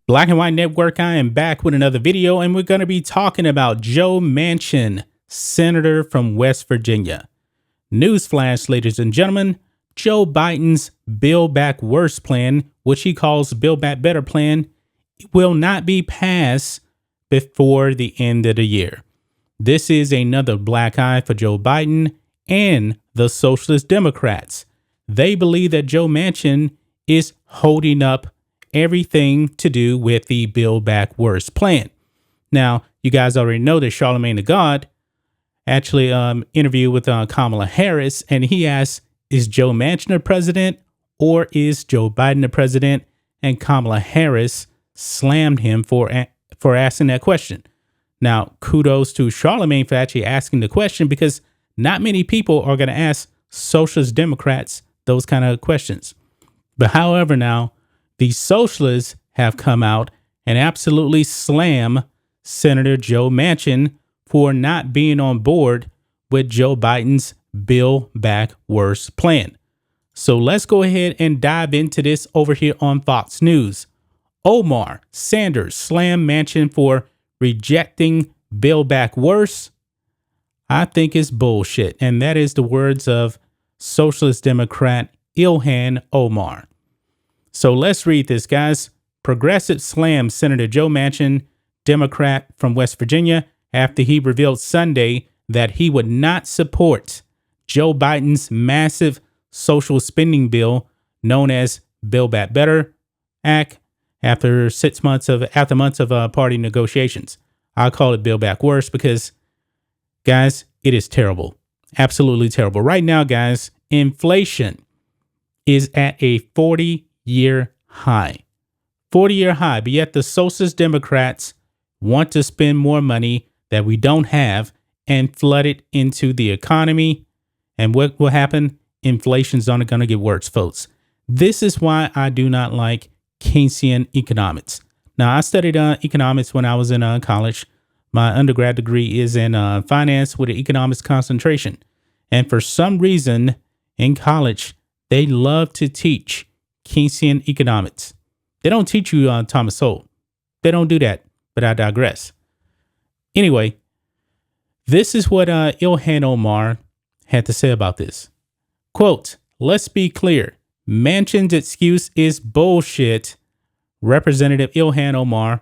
Black and White Network, I am back with another video, and we're going to be talking about Joe Manchin, Senator from West Virginia. Newsflash, ladies and gentlemen, Joe Biden's Build Back Worse plan, which he calls Build Back Better plan, will not be passed before the end of the year. This is another black eye for Joe Biden and the Socialist Democrats. They believe that Joe Manchin is holding up everything to do with the Build Back Worse plan. Now, you guys already know that Charlemagne the God actually interviewed with Kamala Harris, and he asked, is Joe Manchin the president or is Joe Biden the president? And Kamala Harris slammed him for asking that question. Now, kudos to Charlemagne for actually asking the question, because not many people are going to ask Socialist Democrats those kind of questions. But however, now, the socialists have come out and absolutely slam Senator Joe Manchin for not being on board with Joe Biden's Build Back Worse plan. So let's go ahead and dive into this over here on Fox News. Omar Sanders slammed Manchin for rejecting Build Back Worse. I think it's bullshit. And that is the words of Socialist Democrat Ilhan Omar. So let's read this, guys. Progressive slammed Senator Joe Manchin, Democrat from West Virginia, after he revealed Sunday that he would not support Joe Biden's massive social spending bill known as Build Back Better Act after months of party negotiations. I'll call it Build Back Worse because, guys, it is terrible. Absolutely terrible. Right now, guys, inflation is at a 40-year high. 40-year high, but yet the Socialist Democrats want to spend more money that we don't have and flood it into the economy. And what will happen? Inflation's only going to get worse, folks. This is why I do not like Keynesian economics. Now, I studied economics when I was in college. My undergrad degree is in finance with an economics concentration. And for some reason in college, they love to teach Keynesian economics. They don't teach you Thomas Sowell. They don't do that, but I digress. Anyway, this is what Ilhan Omar had to say about this. Quote, let's be clear. Manchin's excuse is bullshit. Representative Ilhan Omar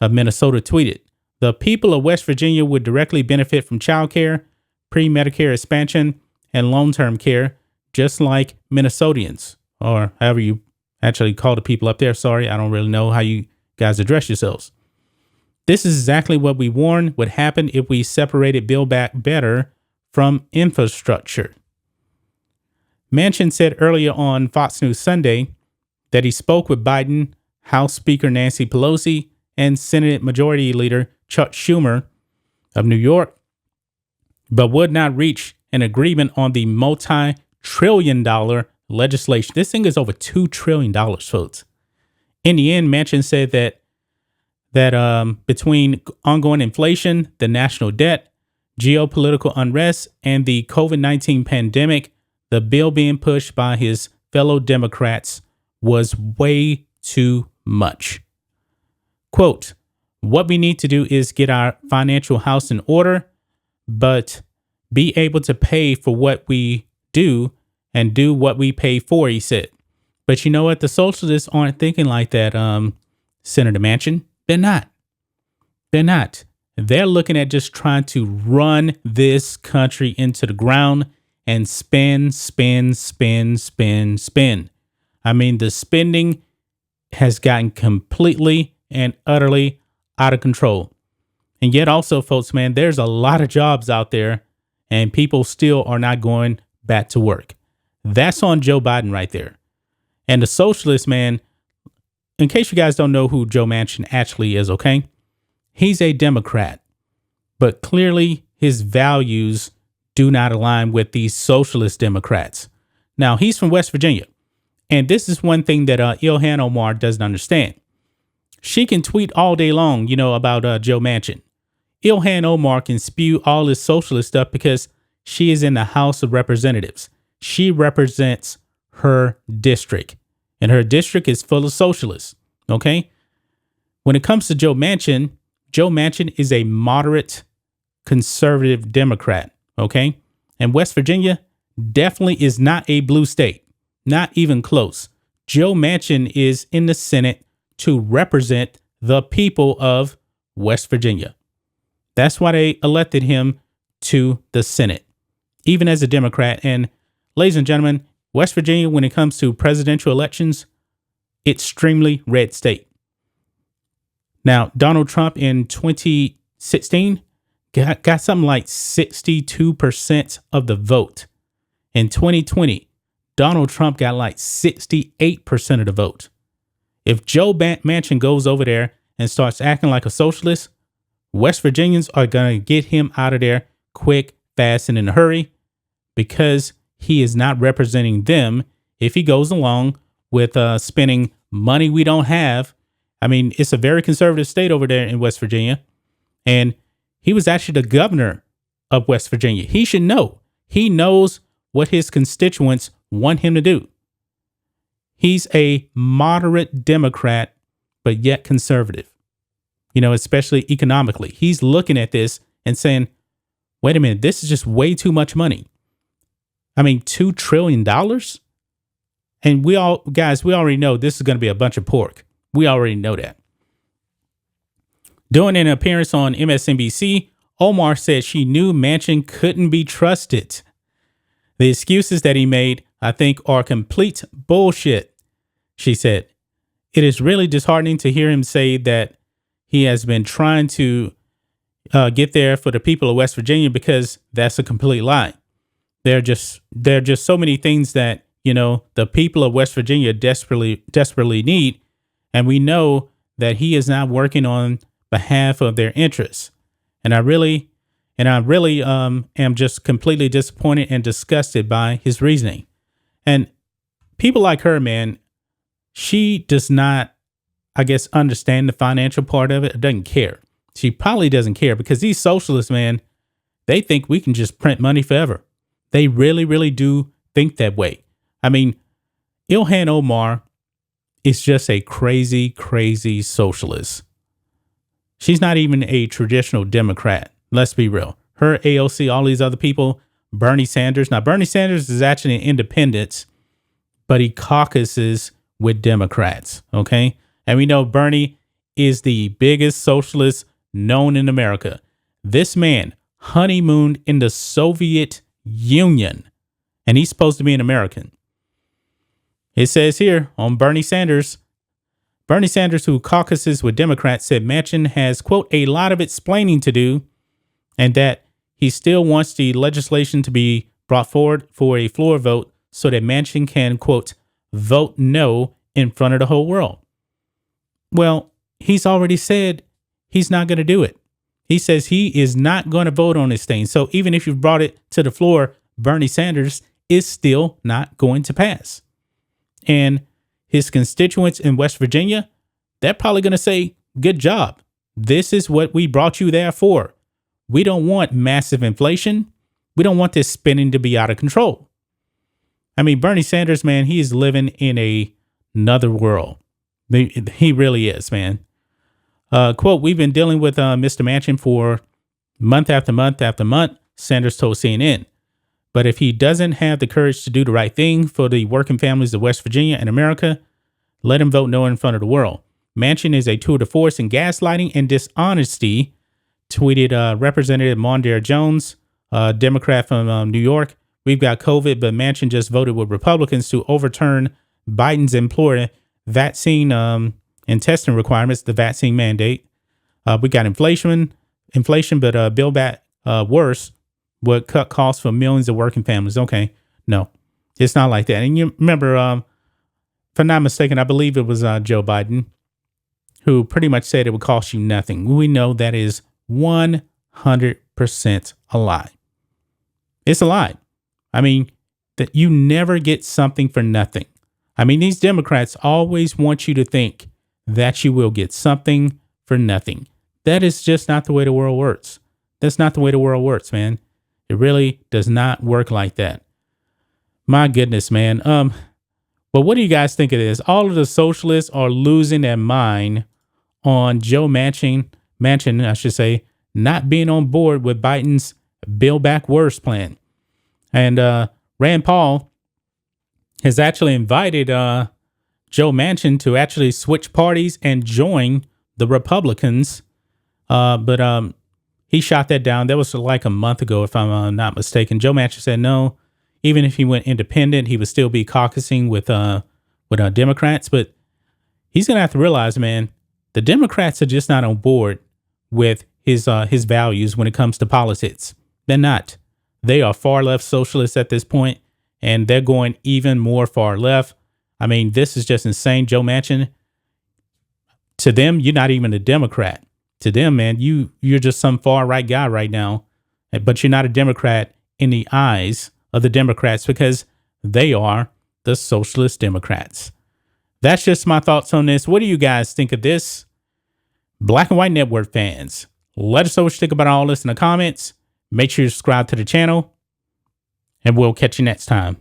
of Minnesota tweeted, the people of West Virginia would directly benefit from child care, pre-Medicare expansion, and long-term care, just like Minnesotans, or however you actually call the people up there. Sorry, I don't really know how you guys address yourselves. This is exactly what we warned would happen if we separated Build Back Better from infrastructure. Manchin said earlier on Fox News Sunday that he spoke with Biden, House Speaker Nancy Pelosi, and Senate Majority Leader Chuck Schumer of New York, but would not reach an agreement on the multi-trillion-dollar legislation. This thing is over $2 trillion, folks. In the end, Manchin said that between ongoing inflation, the national debt, geopolitical unrest, and the COVID-19 pandemic, the bill being pushed by his fellow Democrats was way too much. Quote, what we need to do is get our financial house in order, but be able to pay for what we do and do what we pay for, he said. But you know what? The socialists aren't thinking like that, Senator Manchin. They're not. They're not. They're looking at just trying to run this country into the ground and spend. I mean, the spending has gotten completely and utterly out of control. And yet also, folks, man, there's a lot of jobs out there and people still are not going back to work. That's on Joe Biden right there. And the socialists, man, in case you guys don't know who Joe Manchin actually is, okay? He's a Democrat, but clearly his values do not align with these socialist Democrats. Now, he's from West Virginia. And this is one thing that Ilhan Omar doesn't understand. She can tweet all day long, about Joe Manchin. Ilhan Omar can spew all this socialist stuff because she is in the House of Representatives. She represents her district, and her district is full of socialists. Okay. When it comes to Joe Manchin is a moderate conservative Democrat. Okay. And West Virginia definitely is not a blue state, not even close. Joe Manchin is in the Senate to represent the people of West Virginia. That's why they elected him to the Senate, even as a Democrat. And ladies and gentlemen, West Virginia, when it comes to presidential elections, extremely red state. Now, Donald Trump in 2016 got something like 62% of the vote. In 2020, Donald Trump got like 68% of the vote. If Joe Manchin goes over there and starts acting like a socialist, West Virginians are going to get him out of there quick, fast, and in a hurry, because he is not representing them if he goes along with spending money we don't have. I mean, it's a very conservative state over there in West Virginia. And he was actually the governor of West Virginia. He should know. He knows what his constituents want him to do. He's a moderate Democrat, but yet conservative, especially economically. He's looking at this and saying, wait a minute, this is just way too much money. I mean, $2 trillion. And we already know this is going to be a bunch of pork. We already know that. During an appearance on MSNBC, Omar said she knew Manchin couldn't be trusted. The excuses that he made, I think, are complete bullshit, she said. It is really disheartening to hear him say that he has been trying to get there for the people of West Virginia, because that's a complete lie. There are just so many things that, the people of West Virginia desperately need. And we know that he is not working on behalf of their interests. And I really am just completely disappointed and disgusted by his reasoning. And people like her, man, she does not, I guess, understand the financial part of it. Or doesn't care. She probably doesn't care, because these socialists, man, they think we can just print money forever. They really, really do think that way. I mean, Ilhan Omar is just a crazy, crazy socialist. She's not even a traditional Democrat. Let's be real. Her, AOC, all these other people, Bernie Sanders. Now, Bernie Sanders is actually an independent, but he caucuses with Democrats. Okay. And we know Bernie is the biggest socialist known in America. This man honeymooned in the Soviet Union, and he's supposed to be an American. It says here on Bernie Sanders, who caucuses with Democrats, said Manchin has, quote, a lot of explaining to do, and that he still wants the legislation to be brought forward for a floor vote so that Manchin can, quote, vote no in front of the whole world. Well, he's already said he's not going to do it. He says he is not going to vote on this thing. So even if you've brought it to the floor, Bernie Sanders is still not going to pass. And his constituents in West Virginia, they're probably going to say, good job. This is what we brought you there for. We don't want massive inflation. We don't want this spending to be out of control. I mean, Bernie Sanders, man, he is living in another world. He really is, man. Quote, we've been dealing with Mr. Manchin for month after month after month, Sanders told CNN. But if he doesn't have the courage to do the right thing for the working families of West Virginia and America, let him vote no in front of the world. Manchin is a tour de force in gaslighting and dishonesty, tweeted Representative Mondaire Jones, Democrat from New York. We've got COVID, but Manchin just voted with Republicans to overturn Biden's employer vaccine and testing requirements, the vaccine mandate. We got inflation, but Build Back worse would cut costs for millions of working families. Okay, no, it's not like that. And you remember, if I'm not mistaken, I believe it was Joe Biden who pretty much said it would cost you nothing. We know that is 100% a lie. It's a lie. I mean, that you never get something for nothing. I mean, these Democrats always want you to think that you will get something for nothing. That is just not the way the world works. That's not the way the world works, man. It really does not work like that. My goodness, man. But what do you guys think of this? All of the socialists are losing their mind on Joe Manchin, I should say, not being on board with Biden's Build Back Worse plan. And Rand Paul has actually invited Joe Manchin to actually switch parties and join the Republicans. But he shot that down. That was like a month ago, if I'm not mistaken. Joe Manchin said no. Even if he went independent, he would still be caucusing with Democrats. But he's going to have to realize, man, the Democrats are just not on board with his values when it comes to politics. They're not. They are far left socialists at this point, and they're going even more far left. I mean, this is just insane. Joe Manchin, to them, you're not even a Democrat. To them, man, you're just some far right guy right now, but you're not a Democrat in the eyes of the Democrats because they are the socialist Democrats. That's just my thoughts on this. What do you guys think of this? Black and White Network fans, let us know what you think about all this in the comments. Make sure you subscribe to the channel, and we'll catch you next time.